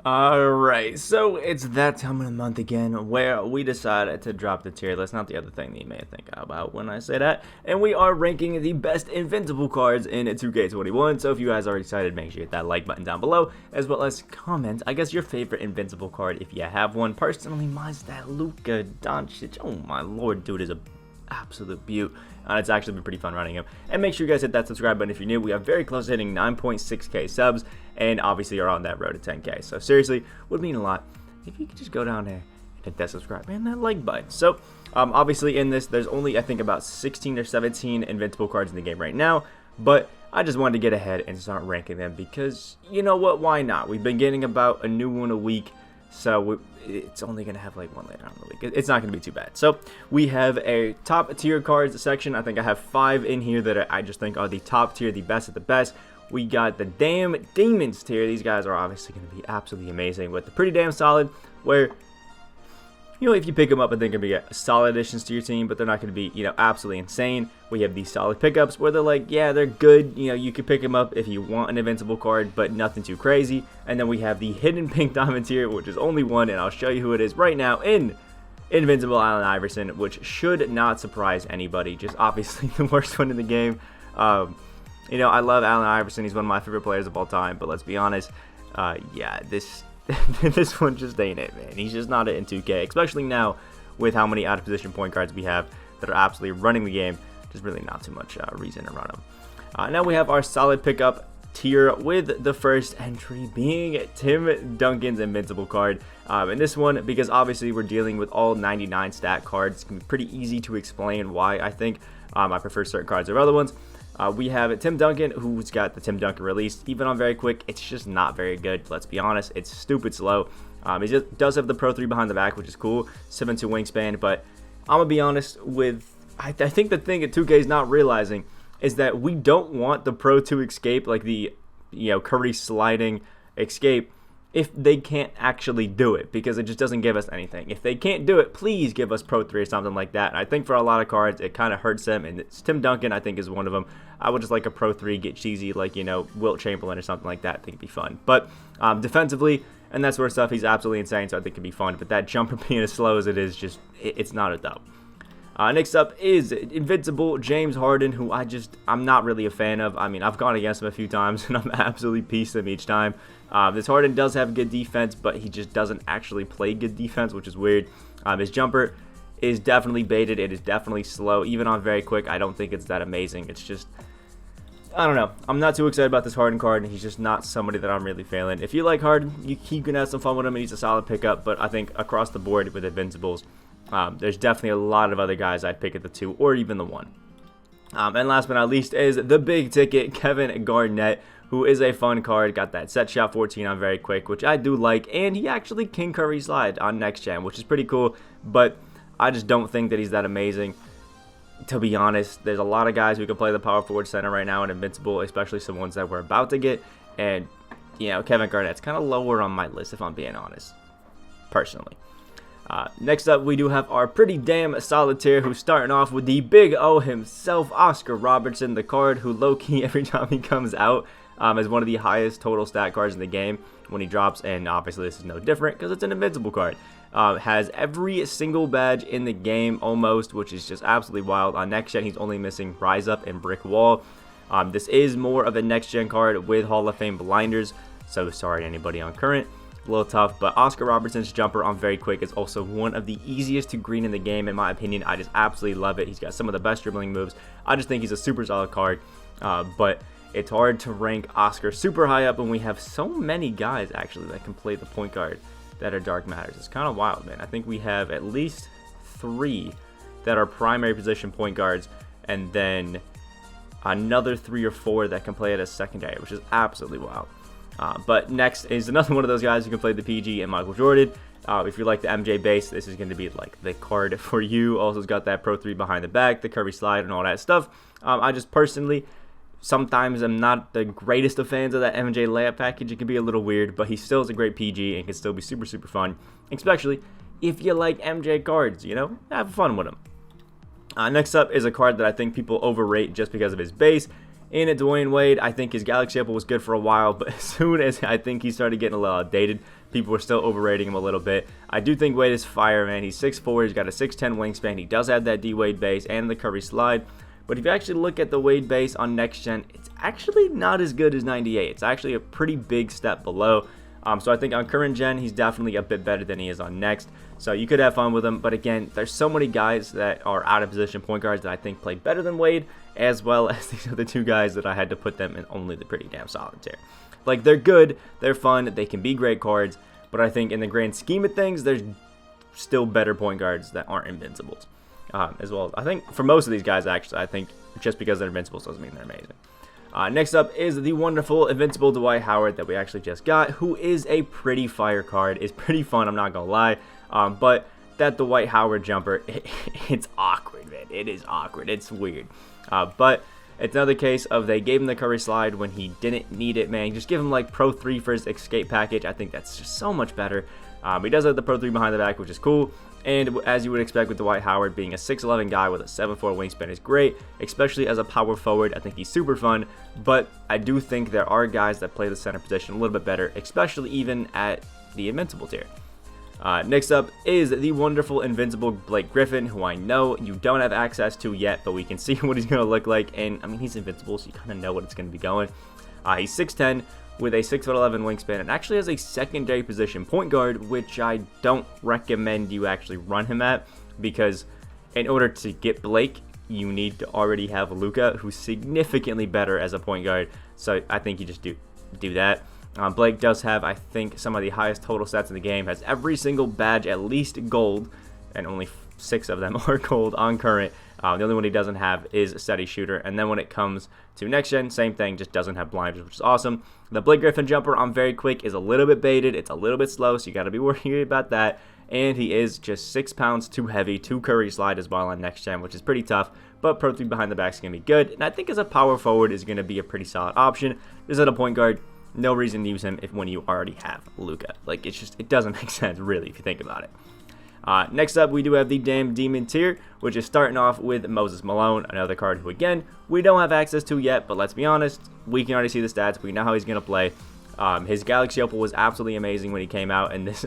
Alright, so it's that time of the month again where we decided to drop the tier list, not the other thing that you may think about when I say that, and we are ranking the best Invincible cards in 2K21, so if you guys are excited, make sure you hit that like button down below, as well as comment, I guess, your favorite Invincible card if you have one. Personally, mine's that Luka Doncic. Oh my lord, dude is a absolute beaut. It's actually been pretty fun running him. And make sure you guys hit that subscribe button if you're new. We are very close to hitting 9.6k subs, and obviously are on that road to 10k. So seriously, would mean a lot if you could just go down there and hit that subscribe and that like button. So obviously in this, there's only I think about 16 or 17 Invincible cards in the game right now, but I just wanted to get ahead and start ranking them because you know what? Why not? We've been getting about a new one a week. So it's only going to have like one later on in the week. It's not going to be too bad. So we have a top tier cards section. I think I have 5 in here that I just think are the top tier, the best of the best. We got the damn demons tier. These guys are obviously going to be absolutely amazing, with the pretty damn solid, where you know, if you pick them up, I think they're going to be solid additions to your team, but they're not going to be, you know, absolutely insane. We have these solid pickups where they're like, yeah, they're good. You know, you could pick them up if you want an Invincible card, but nothing too crazy. And then we have the hidden pink diamond tier, which is only one, and I'll show you who it is right now in Invincible Allen Iverson, which should not surprise anybody. Just obviously the worst one in the game. You know, I love Allen Iverson. He's one of my favorite players of all time, but let's be honest, yeah, this one just ain't it, man. He's just not it in 2K, especially now with how many out of position point guards we have that are absolutely running the game. Just really not too much reason to run them. Now we have our solid pickup tier, with the first entry being Tim Duncan's Invincible card. And this one, because obviously we're dealing with all 99 stat cards, it's going to be pretty easy to explain why I think I prefer certain cards over other ones. We have Tim Duncan, who's got the Tim Duncan release. Even on very quick, it's just not very good. Let's be honest, it's stupid slow. He just does have the Pro 3 behind the back, which is cool. 7'2" wingspan, but I'm going to be honest with, I think the thing that 2K is not realizing is that we don't want the Pro 2 escape, like the, you know, Curry sliding escape, if they can't actually do it, because it just doesn't give us anything. If they can't do it, please give us Pro 3 or something like that. And I think for a lot of cards, it kind of hurts them, and it's Tim Duncan, I think, is one of them. I would just like a Pro 3, get cheesy, like, you know, Wilt Chamberlain or something like that. I think it'd be fun. But defensively and that sort of stuff, he's absolutely insane, so I think it'd be fun. But that jumper being as slow as it is, just, it's not a dub. Next up is Invincible James Harden, who I'm not really a fan of. I mean, I've gone against him a few times, and I'm absolutely pieced him each time. This Harden does have good defense, but he just doesn't actually play good defense, which is weird. His jumper is definitely baited. It is definitely slow. Even on very quick, I don't think it's that amazing. It's just, I don't know. I'm not too excited about this Harden card. He's just not somebody that I'm really feeling. If you like Harden, you can have some fun with him, and he's a solid pickup. But I think across the board with Invincibles, there's definitely a lot of other guys I'd pick at the 2 or even the 1. And last but not least is the big ticket, Kevin Garnett, who is a fun card. Got that set shot 14 on very quick, which I do like, and he actually can Curry slide on next gen, which is pretty cool, but I just don't think that he's that amazing. To be honest, there's a lot of guys who can play the power forward center right now in Invincible, especially some ones that we're about to get, and you know, Kevin Garnett's kind of lower on my list if I'm being honest, personally. Next up, we do have our pretty damn solid tier, who's starting off with the big O himself, Oscar Robertson, the card who low-key every time he comes out is one of the highest total stat cards in the game when he drops, and obviously this is no different because it's an Invincible card. Has every single badge in the game almost, which is just absolutely wild. On next gen, he's only missing Rise Up and Brick Wall. This is more of a next gen card with Hall of Fame blinders, so sorry to anybody on current. A little tough, but Oscar Robertson's jumper on very quick is also one of the easiest to green in the game, in my opinion. I just absolutely love it. He's got some of the best dribbling moves. I just think he's a super solid card, but it's hard to rank Oscar super high up when we have so many guys actually that can play the point guard that are Dark Matters. It's kind of wild, man. I think we have at least 3 that are primary position point guards, and then another 3 or 4 that can play it as secondary, which is absolutely wild. But next is another one of those guys who can play the PG, and Michael Jordan. If you like the MJ base, this is going to be like the card for you. Also, it's got that Pro 3 behind the back, the Curry slide, and all that stuff. I just personally, sometimes I'm not the greatest of fans of that MJ layup package. It can be a little weird, but he still is a great PG and can still be super, super fun, especially if you like MJ cards, you know? Have fun with him. Next up is a card that I think people overrate just because of his base, In Dwayne Wade, I think his Galaxy Apple was good for a while, but as soon as I think he started getting a little outdated, people were still overrating him a little bit. I do think Wade is fire, man. He's 6'4", he's got a 6'10" wingspan. He does have that D-Wade base and the Curry slide. But if you actually look at the Wade base on next gen, it's actually not as good as 98. It's actually a pretty big step below. So I think on current gen, he's definitely a bit better than he is on next. So you could have fun with him. But again, there's so many guys that are out of position point guards that I think play better than Wade, as well as these are the two guys that I had to put them in only the pretty damn solid tier. Like, they're good, they're fun, they can be great cards, but I think in the grand scheme of things, there's still better point guards that aren't invincibles. As well, I think for most of these guys, actually, I think just because they're invincibles doesn't mean they're amazing. Next up is the wonderful Invincible Dwight Howard that we actually just got, who is a pretty fire card. It's pretty fun, I'm not going to lie. But that Dwight Howard jumper, it's awkward, man. It is awkward. It's weird. But it's another case of they gave him the Curry slide when he didn't need it, man. Just give him like Pro 3 for his escape package. I think that's just so much better. He does have the Pro 3 behind the back, which is cool. And as you would expect with Dwight Howard, being a 6'11 guy with a 7'4 wingspan is great, especially as a power forward. I think he's super fun, but I do think there are guys that play the center position a little bit better, especially even at the Invincible tier. Next up is the wonderful Invincible Blake Griffin, who I know you don't have access to yet, but we can see what he's going to look like. And I mean, he's invincible, so you kind of know what it's going to be going. He's 6'10", with a 6'11" wingspan, and actually has a secondary position point guard, which I don't recommend you actually run him at, because in order to get Blake, you need to already have Luka, who's significantly better as a point guard. So I think you just do that. Blake does have, I think, some of the highest total stats in the game, has every single badge at least gold, and only 6 of them are gold on current. The only one he doesn't have is a steady shooter. And then when it comes to next gen, same thing, just doesn't have blinders, which is awesome. The Blake Griffin jumper on very quick is a little bit baited. It's a little bit slow, so you got to be worried about that. And he is just 6 pounds too heavy, 2 Curry slide as well on next gen, which is pretty tough. But Pro 3 behind the back is going to be good. And I think as a power forward is going to be a pretty solid option. Just at a point guard, no reason to use him when you already have Luka. Like, it doesn't make sense, really, if you think about it. Next up, we do have the Damn Demon tier, which is starting off with Moses Malone, another card who, again, we don't have access to yet, but let's be honest, we can already see the stats. We know how he's going to play. His Galaxy Opal was absolutely amazing when he came out, and this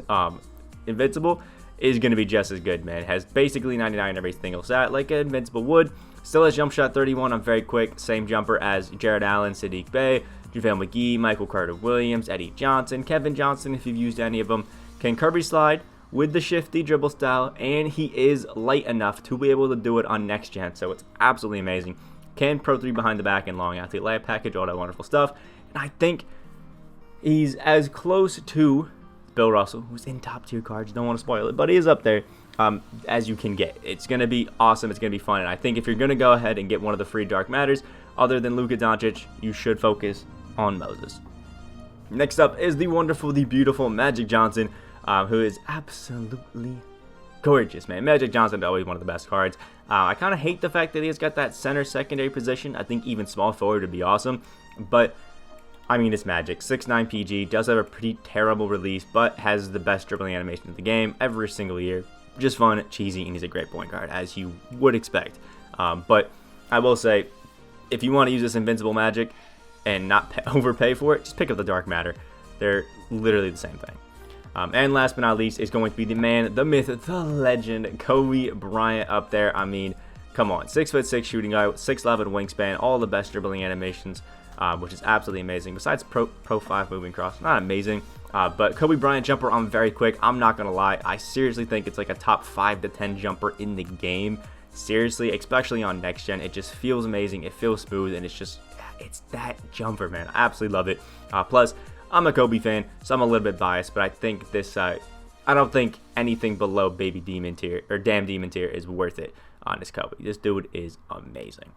Invincible is going to be just as good, man. It has basically 99 every single stat, like an Invincible would. Still has jump shot 31 on very quick, same jumper as Jared Allen, Sadiq Bey, JaVale McGee, Michael Carter-Williams, Eddie Johnson, Kevin Johnson, if you've used any of them. Can Curry slide with the shifty dribble style, and he is light enough to be able to do it on next gen, so it's absolutely amazing. Can Pro 3 behind the back and long athlete layup package, all that wonderful stuff. And I think he's as close to Bill Russell, who's in top tier cards, don't want to spoil it, but he is up there, as you can get. It's going to be awesome, it's going to be fun, and I think if you're going to go ahead and get one of the free Dark Matters, other than Luka Doncic, you should focus on Moses. Next up is the wonderful, the beautiful Magic Johnson, who is absolutely gorgeous, man. Magic Johnson is always one of the best cards. I kind of hate the fact that he's got that center secondary position. I think even small forward would be awesome, but I mean, it's Magic. 6'9" PG, does have a pretty terrible release, but has the best dribbling animation of the game every single year. Just fun, cheesy, and he's a great point guard, as you would expect. But I will say, if you want to use this Invincible Magic and not overpay for it, just pick up the Dark Matter. They're literally the same thing. And last but not least is going to be the man, the myth, the legend, Kobe Bryant up there. I mean, come on. 6'6" shooting guy, 6'11" wingspan, all the best dribbling animations, which is absolutely amazing. Besides Pro 5 moving cross, not amazing. But Kobe Bryant jumper on very quick. I'm not going to lie. I seriously think it's like a top 5 to 10 jumper in the game. Seriously, especially on next gen. It just feels amazing. It feels smooth, and it's that jumper, man. I absolutely love it. Plus, I'm a Kobe fan, so I'm a little bit biased, but I think this, I don't think anything below Baby Demon tier, or Damn Demon tier, is worth it on this Kobe. This dude is amazing.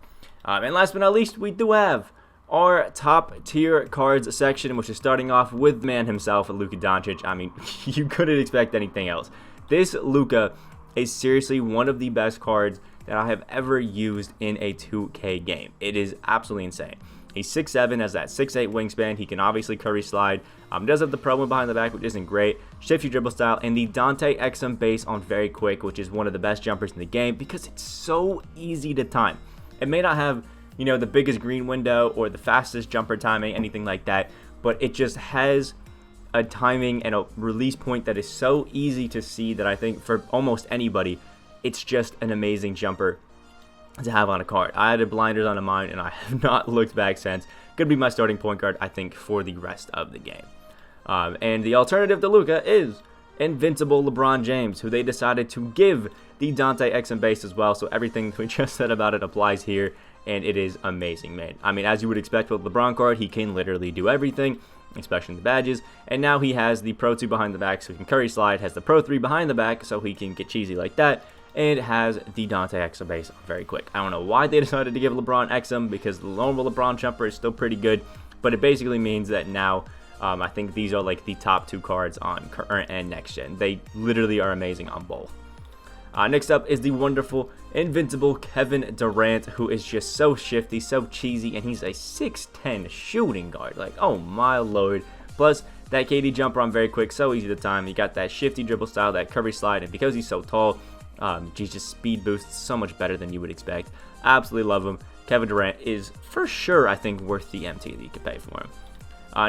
And last but not least, we do have our top tier cards section, which is starting off with man himself, Luka Doncic. I mean, you couldn't expect anything else. This Luka is seriously one of the best cards that I have ever used in a 2K game. It is absolutely insane. He's 6'7", has that 6'8" wingspan. He can obviously Curry slide. Does have the Pro one behind the back, which isn't great. Shifty dribble style, and the Dante XM base on very quick, which is one of the best jumpers in the game because it's so easy to time. It may not have you know, the biggest green window or the fastest jumper timing, anything like that, but it just has a timing and a release point that is so easy to see that I think for almost anybody, it's just an amazing jumper to have on a card. I had blinders on mine, and I have not looked back since. Could be my starting point guard, I think, for the rest of the game. And the alternative to Luka is Invincible LeBron James, who they decided to give the Dante XM base as well. So everything we just said about it applies here, and it is amazing, man. I mean, as you would expect with LeBron card, he can literally do everything, especially in the badges. And now he has the Pro 2 behind the back, so he can curry slide, has the Pro 3 behind the back, so he can get cheesy like that, and has the Dante XM base very quick. I don't know why they decided to give LeBron XM, because the normal LeBron jumper is still pretty good, but it basically means that now I think these are like the top 2 cards on current and next gen. They literally are amazing on both. Next up is the wonderful Invincible Kevin Durant, who is just so shifty, so cheesy, and he's a 6'10 shooting guard. Like, oh my lord. Plus, that KD jumper on very quick, so easy to time. You got that shifty dribble style, that curry slide, and because he's so tall, he's just speed boosts so much better than you would expect. Absolutely love him. Kevin Durant is for sure, I think, worth the MT that you could pay for him.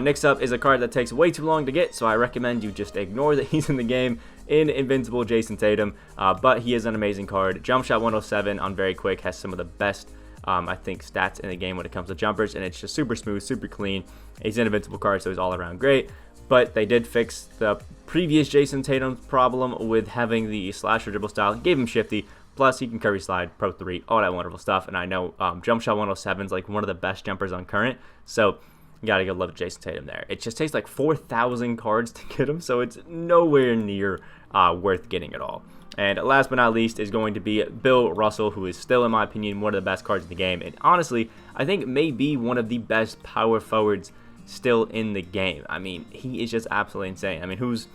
Next up is a card that takes way too long to get, so I recommend you just ignore that he's in the game, in Invincible Jason Tatum, but he is an amazing card. Jump shot 107 on very quick, has some of the best, I think, stats in the game when it comes to jumpers, and it's just super smooth, super clean. He's an Invincible card, so he's all around great, but they did fix the previous Jason Tatum problem with having the slasher dribble style. He gave him shifty, plus he can curry slide, Pro 3, all that wonderful stuff, and I know jump shot 107 is like one of the best jumpers on current, so you gotta go love Jason Tatum there. It just takes like 4,000 cards to get him, so it's nowhere near worth getting at all. And last but not least is going to be Bill Russell, who is still, in my opinion, one of the best cards in the game. And honestly, I think may be one of the best power forwards still in the game. I mean, he is just absolutely insane. I mean, who's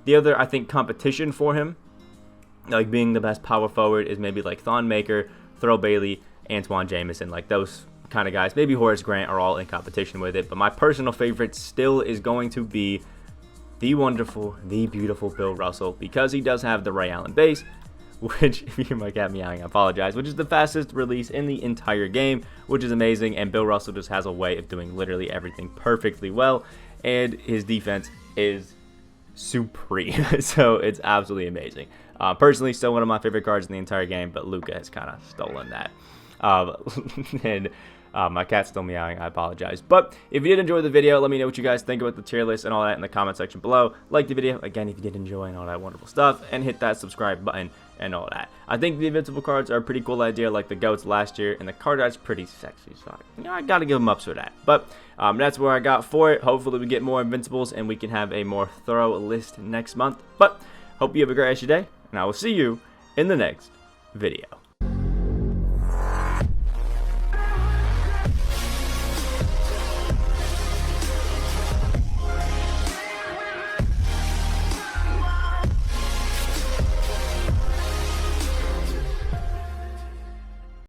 the other, I think, competition for him, like being the best power forward, is maybe like Thon Maker, Throw Bailey, Antoine Jameson, like those kind of guys. Maybe Horace Grant are all in competition with it, but my personal favorite still is going to be the wonderful, the beautiful Bill Russell, because he does have the Ray Allen base, which, if you hear my cat meowing, I apologize, which is the fastest release in the entire game, which is amazing, and Bill Russell just has a way of doing literally everything perfectly well, and his defense is supreme, so it's absolutely amazing. Personally, still one of my favorite cards in the entire game, but Luka has kind of stolen that. And my cat's still meowing, I apologize. But if you did enjoy the video, let me know what you guys think about the tier list and all that in the comment section below. Like the video, again, if you did enjoy and all that wonderful stuff, and hit that subscribe button and all that. I think the Invincible cards are a pretty cool idea, like the GOATs last year, and the card art's pretty sexy, so I gotta give them ups for that. But that's where I got for it. Hopefully we get more Invincibles, and we can have a more thorough list next month. But hope you have a great rest of your day, and I will see you in the next video.